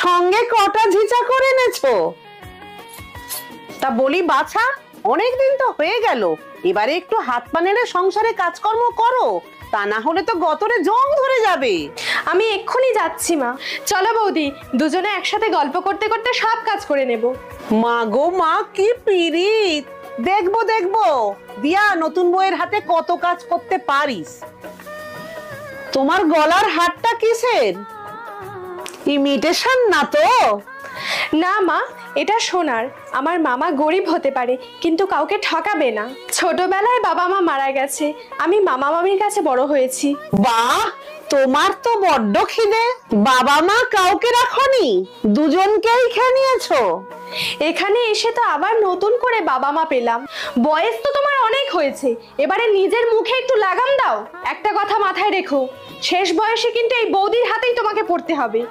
সঙ্গে কটা ঝিচা করে এনেছো? তা বলি বাছা, অনেকদিন তো হয়ে গেল, এবারে একটু হাত পা নেড়ে সংসারে কাজকর্ম করো, তা না হলে তো গতরে জং ধরে যাবে। আমি এক্ষুনি যাচ্ছি মা। চলো বৌদি, দুজনে একসাথে গল্প করতে করতে সব কাজ করে নেব। মা গো মা, কি পিরিত! দেখবো দেখবো দিয়া নতুন বউয়ের হাতে কত কাজ করতে পারিস। তোমার গলার হারটা কিসের? ইমিটেশন না তো? না মা, এটা সোনার। আমার মামা গরিব হতে পারে কিন্তু কাউকে ঠকাবে না। ছোটবেলায় বাবা মা মারা গেছে, আমি মামা মামির কাছে বড় হয়েছি। বাহ, তোমার তো বড্ড খিদে। বাবা মা কাউকে রাখোনি, দুজনকেই খেয়ে নিয়েছো? এখানে এসে তো আবার নতুন করে বাবা মা পেলাম। বয়স তো তোমার অনেক হয়েছে, এবারে নিজের মুখে একটু লাগাম দাও। একটা কথা মাথায় রেখো, শেষ বয়সে কিন্তু এই বৌদির হাতেই তোমাকে পড়তে হবে।